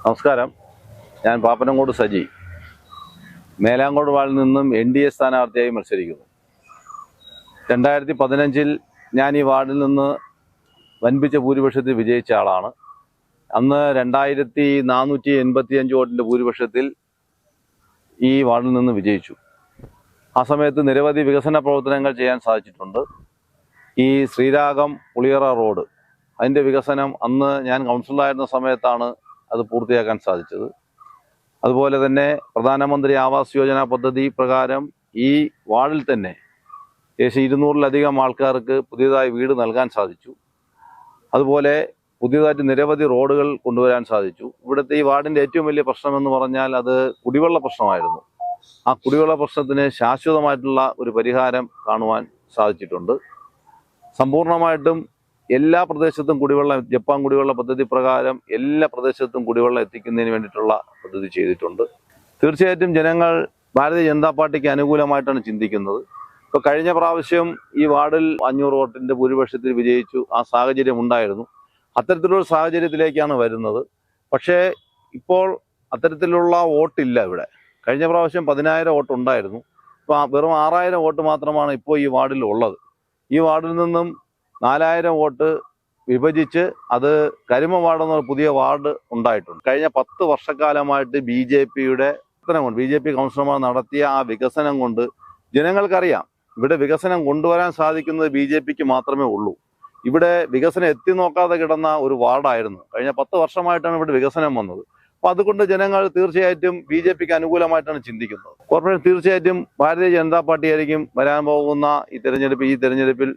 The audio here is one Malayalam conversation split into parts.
നമസ്കാരം. ഞാൻ പാപ്പനംകോട് സജി, മേലാങ്കോട് വാർഡിൽ നിന്നും NDA സ്ഥാനാർത്ഥിയായി മത്സരിക്കുന്നു. 2015 ഞാൻ ഈ വാർഡിൽ നിന്ന് വൻപിച്ച ഭൂരിപക്ഷത്തിൽ വിജയിച്ച ആളാണ്. അന്ന് 2485 വോട്ടിൻ്റെ ഭൂരിപക്ഷത്തിൽ ഈ വാർഡിൽ നിന്ന് വിജയിച്ചു. ആ സമയത്ത് നിരവധി വികസന പ്രവർത്തനങ്ങൾ ചെയ്യാൻ സാധിച്ചിട്ടുണ്ട്. ഈ ശ്രീരാഗം പുളിയറ റോഡ്, അതിൻ്റെ വികസനം അന്ന് ഞാൻ കൗൺസിലറായിരുന്ന സമയത്താണ് അത് പൂർത്തിയാക്കാൻ സാധിച്ചത്. അതുപോലെ തന്നെ പ്രധാനമന്ത്രി ആവാസ് യോജന പദ്ധതി പ്രകാരം ഈ വാർഡിൽ തന്നെ ഏകദേശം 200-ലധികം ആൾക്കാർക്ക് പുതിയതായി വീട് നൽകാൻ സാധിച്ചു. അതുപോലെ പുതിയതായിട്ട് നിരവധി റോഡുകൾ കൊണ്ടുവരാൻ സാധിച്ചു. ഇവിടുത്തെ ഈ വാർഡിൻ്റെ ഏറ്റവും വലിയ പ്രശ്നമെന്ന് പറഞ്ഞാൽ അത് കുടിവെള്ള പ്രശ്നമായിരുന്നു. ആ കുടിവെള്ള പ്രശ്നത്തിന് ശാശ്വതമായിട്ടുള്ള ഒരു പരിഹാരം കാണുവാൻ സാധിച്ചിട്ടുണ്ട്. സമ്പൂർണ്ണമായിട്ടും എല്ലാ പ്രദേശത്തും ജപ്പാൻ കുടിവെള്ള പദ്ധതി പ്രകാരം എല്ലാ പ്രദേശത്തും കുടിവെള്ളം എത്തിക്കുന്നതിന് വേണ്ടിയിട്ടുള്ള പദ്ധതി ചെയ്തിട്ടുണ്ട്. തീർച്ചയായിട്ടും ജനങ്ങൾ ഭാരതീയ ജനതാ പാർട്ടിക്ക് അനുകൂലമായിട്ടാണ് ചിന്തിക്കുന്നത്. ഇപ്പോൾ കഴിഞ്ഞ പ്രാവശ്യം ഈ വാർഡിൽ 500 വോട്ടിൻ്റെ ഭൂരിപക്ഷത്തിൽ വിജയിച്ചു. ആ സാഹചര്യം ഉണ്ടായിരുന്നു. അത്തരത്തിലുള്ള സാഹചര്യത്തിലേക്കാണ് വരുന്നത്. പക്ഷേ ഇപ്പോൾ അത്തരത്തിലുള്ള വോട്ടില്ല ഇവിടെ. കഴിഞ്ഞ പ്രാവശ്യം 10,000 വോട്ട് ഉണ്ടായിരുന്നു. ഇപ്പോൾ വെറും 6,000 വോട്ട് മാത്രമാണ് ഇപ്പോൾ ഈ വാർഡിൽ ഉള്ളത്. ഈ വാർഡിൽ നിന്നും 4,000 വോട്ട് വിഭജിച്ച് അത് കരിമ വാർഡെന്ന പുതിയ വാർഡ് ഉണ്ടായിട്ടുണ്ട്. കഴിഞ്ഞ 10 വർഷക്കാലമായിട്ട് BJP കൗൺസിലർമാർ നടത്തിയ ആ വികസനം കൊണ്ട് ജനങ്ങൾക്കറിയാം ഇവിടെ വികസനം കൊണ്ടുവരാൻ സാധിക്കുന്നത് BJPക്ക് മാത്രമേ ഉള്ളൂ. ഇവിടെ വികസനം എത്തി നോക്കാതെ കിടന്ന ഒരു വാർഡായിരുന്നു. കഴിഞ്ഞ 10 വർഷമായിട്ടാണ് ഇവിടെ വികസനം വന്നത്. അപ്പോൾ അതുകൊണ്ട് ജനങ്ങൾ തീർച്ചയായിട്ടും BJPക്ക് അനുകൂലമായിട്ടാണ് ചിന്തിക്കുന്നത്. കോർപ്പറേഷൻ തീർച്ചയായിട്ടും ഭാരതീയ ജനതാ പാർട്ടി ആയിരിക്കും വരാൻ പോകുന്ന ഈ തെരഞ്ഞെടുപ്പിൽ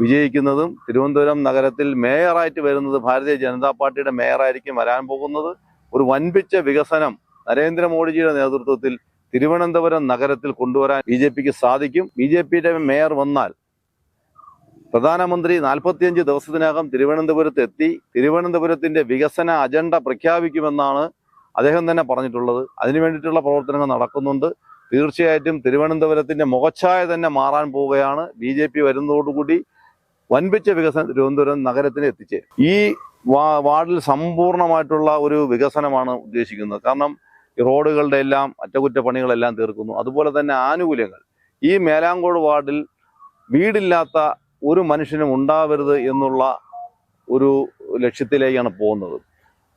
വിജയിക്കുന്നതും. തിരുവനന്തപുരം നഗരത്തിൽ മേയറായിട്ട് വരുന്നത് ഭാരതീയ ജനതാ പാർട്ടിയുടെ മേയറായിരിക്കും വരാൻ പോകുന്നത്. ഒരു വൻപിച്ച വികസനം നരേന്ദ്രമോദിജിയുടെ നേതൃത്വത്തിൽ തിരുവനന്തപുരം നഗരത്തിൽ കൊണ്ടുവരാൻ BJPക്ക് സാധിക്കും. BJPയുടെ മേയർ വന്നാൽ പ്രധാനമന്ത്രി 45 ദിവസത്തിനകം തിരുവനന്തപുരത്ത് എത്തി തിരുവനന്തപുരത്തിന്റെ വികസന അജണ്ട പ്രഖ്യാപിക്കുമെന്നാണ് അദ്ദേഹം തന്നെ പറഞ്ഞിട്ടുള്ളത്. അതിനു വേണ്ടിയിട്ടുള്ള പ്രവർത്തനങ്ങൾ നടക്കുന്നുണ്ട്. തീർച്ചയായിട്ടും തിരുവനന്തപുരത്തിന്റെ മുഖച്ഛായ തന്നെ മാറാൻ പോവുകയാണ്. BJP വരുന്നതോടുകൂടി വൻപിച്ച വികസനം തിരുവനന്തപുരം നഗരത്തിന് എത്തിച്ചേരും. ഈ വാർഡിൽ സമ്പൂർണ്ണമായിട്ടുള്ള ഒരു വികസനമാണ് ഉദ്ദേശിക്കുന്നത്. കാരണം ഈ റോഡുകളുടെ എല്ലാം അറ്റകുറ്റപ്പണികളെല്ലാം തീർക്കുന്നു. അതുപോലെ തന്നെ ആനുകൂല്യങ്ങൾ ഈ മേലാങ്കോട് വാർഡിൽ വീടില്ലാത്ത ഒരു മനുഷ്യനും ഉണ്ടാവരുത് എന്നുള്ള ഒരു ലക്ഷ്യത്തിലേക്കാണ് പോകുന്നത്.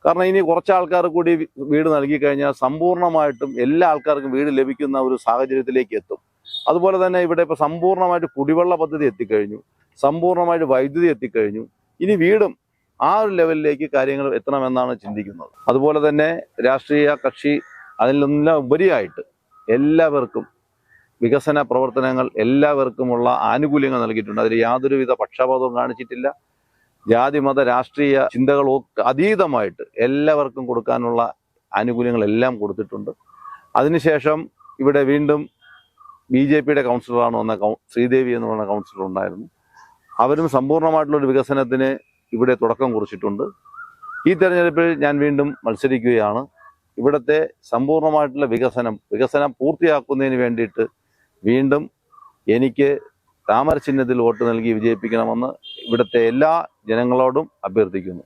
കാരണം ഇനി കുറച്ച് ആൾക്കാർ കൂടി വീട് നൽകി കഴിഞ്ഞാൽ സമ്പൂർണ്ണമായിട്ടും എല്ലാ ആൾക്കാർക്കും വീട് ലഭിക്കുന്ന ഒരു സാഹചര്യത്തിലേക്ക് എത്തും. അതുപോലെ തന്നെ ഇവിടെ ഇപ്പോൾ സമ്പൂർണ്ണമായിട്ട് കുടിവെള്ള പദ്ധതി എത്തിക്കഴിഞ്ഞു, സമ്പൂർണ്ണമായിട്ട് വൈദ്യുതി എത്തിക്കഴിഞ്ഞു. ഇനി വീടും ആ ഒരു ലെവലിലേക്ക് കാര്യങ്ങൾ എത്തണമെന്നാണ് ചിന്തിക്കുന്നത്. അതുപോലെ തന്നെ രാഷ്ട്രീയ കക്ഷി അതിൽ നിന്നെല്ലാം ഉപരിയായിട്ട് എല്ലാവർക്കും വികസന പ്രവർത്തനങ്ങൾ എല്ലാവർക്കുമുള്ള ആനുകൂല്യങ്ങൾ നൽകിയിട്ടുണ്ട്. അതിൽ യാതൊരുവിധ പക്ഷപാതവും കാണിച്ചിട്ടില്ല. ജാതി മത രാഷ്ട്രീയ ചിന്തകളൊക്കെ അതീതമായിട്ട് എല്ലാവർക്കും കൊടുക്കാനുള്ള ആനുകൂല്യങ്ങളെല്ലാം കൊടുത്തിട്ടുണ്ട്. അതിനുശേഷം ഇവിടെ വീണ്ടും BJPയുടെ കൗൺസിലറാണ് വന്ന ശ്രീദേവി എന്ന് പറഞ്ഞ കൗൺസിലർ ഉണ്ടായിരുന്നു. അവരും സമ്പൂർണ്ണമായിട്ടുള്ളൊരു വികസനത്തിന് ഇവിടെ തുടക്കം കുറിച്ചിട്ടുണ്ട്. ഈ തെരഞ്ഞെടുപ്പിൽ ഞാൻ വീണ്ടും മത്സരിക്കുകയാണ്. ഇവിടുത്തെ സമ്പൂർണ്ണമായിട്ടുള്ള വികസനം പൂർത്തിയാക്കുന്നതിന് വേണ്ടിയിട്ട് വീണ്ടും എനിക്ക് താമര ചിഹ്നത്തിൽ വോട്ട് നൽകി വിജയിപ്പിക്കണമെന്ന് ഇവിടുത്തെ എല്ലാ ജനങ്ങളോടും അഭ്യർത്ഥിക്കുന്നു.